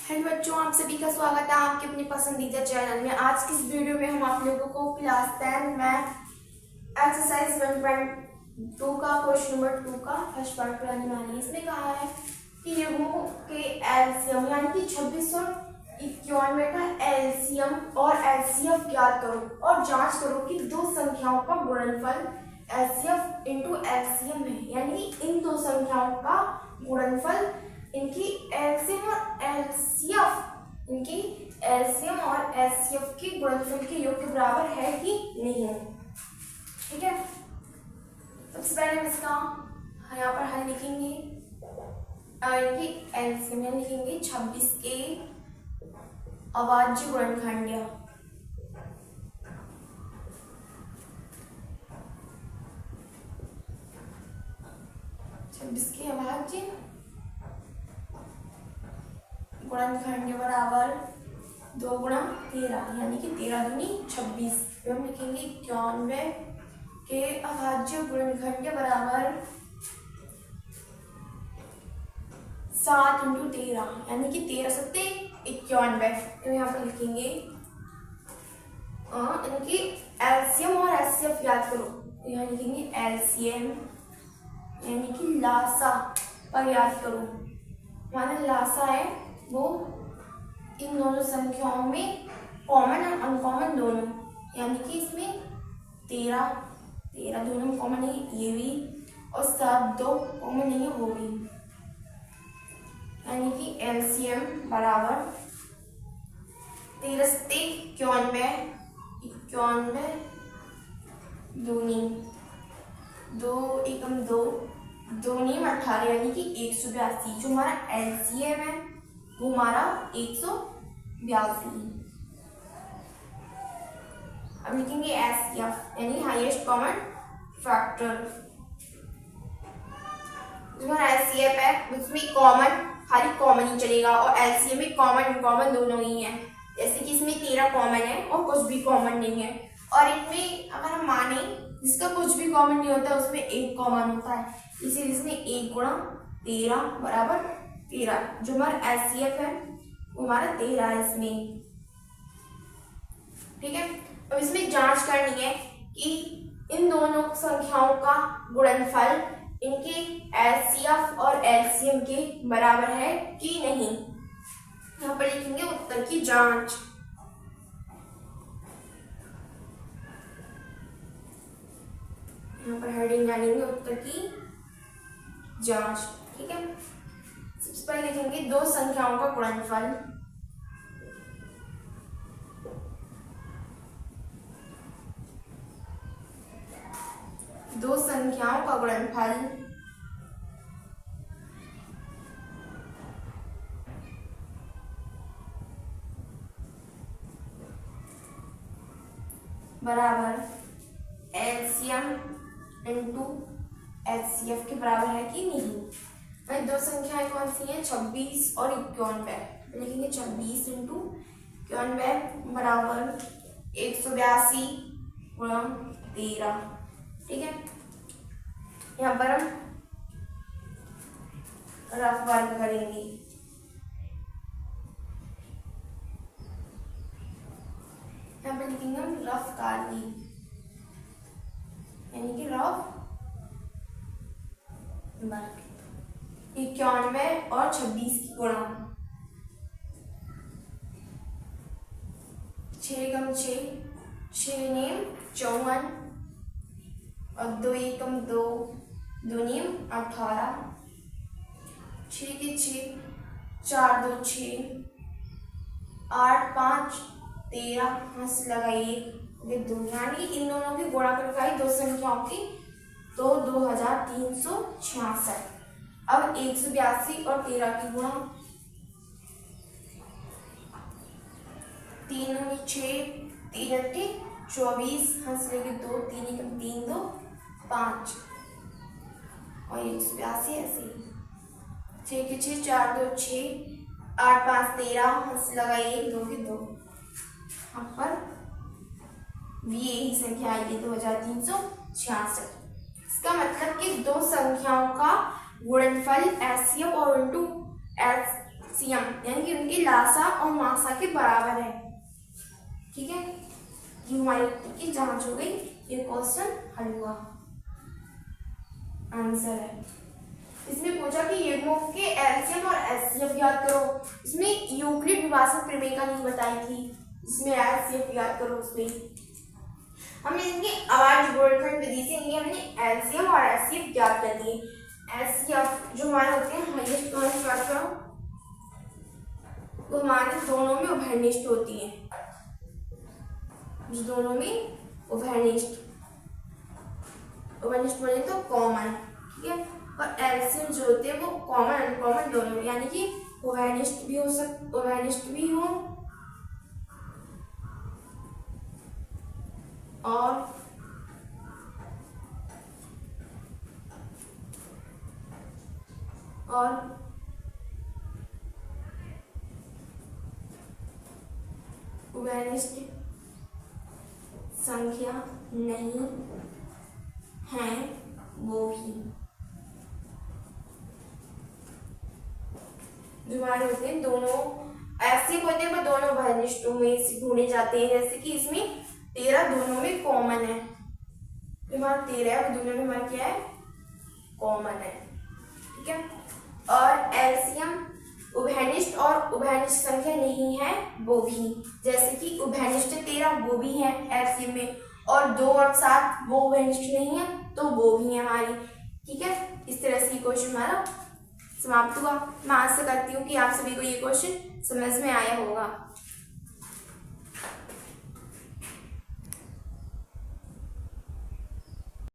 Hello बच्चों, आप सभी का स्वागत है आपके अपने पसंदीदा चैनल में। आज की इस वीडियो में हम आप लोगों को क्लास 10 मैथ एक्सरसाइज 1.2 का क्वेश्चन नंबर 2 का फर्स्ट पार्ट कराने वाले हैं। इसमें कहा है कि युग्मों के एलसीएम यानी कि 26 और 91 का एलसीएम और एचसीएफ ज्ञात करो और जांच करो कि दो संख्याओं का गुणनफल एचसीएफ इंटू एलसीएम है। यानी कि इन दो संख्याओं का गुणनफल इनकी एलसीएम और एचसीएफ के गुणनफल के योग के बराबर है कि नहीं। ठीक है, सबसे पहले हम इसका यहाँ पर हल लिखेंगे। इनकी एलसीएम लिखेंगे 26 के अभाज्य गुणनखंड। 26 के अभाज्य गुणनखंड बराबर 2 गुणा 13 यानी कि 13 दूनी 26। हम लिखेंगे 91 के अभाज्य गुणनखंड बराबर 7 इंटू 13 यानी कि 13 सत्ते 91। तो यहाँ पर लिखेंगे इनकी एलसीएम और एचसीएफ ज्ञात करो। तो यहाँ लिखेंगे एलसीएम यानी कि लासा पर याद करो। हमारा लासा है वो इन दोनों संख्याओं में कॉमन और अनकॉमन दोनों, यानी कि इसमें 13 दोनों में कॉमन है ये भी, और 7 दो कॉमन नहीं है वो भी। यानी कि एलसीएम बराबर 13 सत्ते 91 दूनी 2 एकम 2 दूनी 18 यानी कि 182। जो हमारा एलसीएम है वो हमारा 182। अब लिखेंगे एचसीएफ यानी हाईएस्ट कॉमन फैक्टर। जो हमारा एचसीएफ है उसमें कॉमन खाली कॉमन ही चलेगा और एलसीएम में कॉमन दोनों ही है। जैसे कि इसमें 13 कॉमन है और कुछ भी कॉमन नहीं है, और इनमें अगर हम माने जिसका कुछ भी कॉमन नहीं होता उसमें एक कॉमन होता है, इसीलिए इसमें 1 गुणा 13 बराबर 13। जो हमारा एचसीएफ है वो हमारा 13 है इसमें। ठीक है, अब इसमें जांच करनी है कि इन दोनों संख्याओं का गुणनफल इनके एचसीएफ और एलसीएम के बराबर है कि नहीं। यहाँ पर लिखेंगे उत्तर की जांच। यहाँ पर हेडिंग डालेंगे उत्तर की जांच। ठीक है, सबसे पहले लिखेंगे दो संख्याओं का गुणनफल। दो संख्याओं का गुणनफल बराबर एलसीएम इंटू एचसीएफ के बराबर है कि नहीं। भाई दो संख्याएं कौन सी हैं, 26 और 91। लिखेंगे 26 इंटू 91 बराबर 182 गुणा 13। ठीक है, यहाँ पर हम रफ वर्क करेंगे। यहाँ पर लिखेंगे हम रफ कार्य यानी कि रफ वर्क। 91 और 26 की गुणा 6 कम 6 नेम 54 और 2 एकम 2 नेम 18। 6 के 6 4 2 6 8 5 13 हंस लगाइए 2, यानी इन दोनों की गुणा करके दो संख्याओं की तो 2366। अब 182 और 13 की गुणा 3 6 3 24 हंस लेके 2 3 एकम 3 2 5 और 182 ऐसे 6 के 6 4 2 6 8 5 13 हंस लगाइए 2 के 2। यहाँ पर भी यही संख्या आएगी 2366। इसका मतलब कि दो संख्याओं का गुणनफल एचसीएफ और इंटू सीएम यानी कि उनकी लासा और मासा के बराबर है। ठीक है, ये हमारी उत्तर की जांच हो गई, ये क्वेश्चन हल हुआ, आंसर है। इसमें पूछा कि युग्मों के एलसीएम और एचसीएफ याद करो। इसमें यूक्लिड विभाजक प्रमेय का नहीं बताई थी, इसमें एलसीएफ याद करो। उसमें हमने इनकी आवाज जोड़खंड विधि से इनके हमने एलसीएम और एचसीएफ ज्ञात कर दिए। एचसीएफ जो हमारे होते हैं हाईएस्ट मास याद करो, वो हमारे दोनों में उभयनिष्ठ होती है, दोनों में उभयनिष्ठ बोले तो कॉमन। ठीक है, और एलसीएम जो होते हैं वो कॉमन अनकॉमन दोनों, यानी कि उभयनिष्ठ भी हो उभयनिष्ठ भी हो और उभयनिष्ठ संख्या नहीं है वो भी, जो हमारे होते हैं दोनों ऐसे होते हैं, दोनों उभयनिष्ठों में से ढूंढे जाते हैं। जैसे कि इसमें 13 दोनों में कॉमन है, जो हमारा 13 है वो दोनों में हमारा क्या है, कॉमन है। ठीक है, और एलसीएम उभयनिष्ठ और उभयनिष्ठ संख्या नहीं है वो भी, जैसे कि उभयनिष्ठ 13 वो भी है एलसीएम में, और 2 और 7 वो उभयनिष्ठ नहीं है तो वो भी है हमारी। ठीक है, इस तरह से क्वेश्चन हमारा समाप्त हुआ। मैं आशा करती हूँ कि आप सभी को ये क्वेश्चन समझ में आया होगा।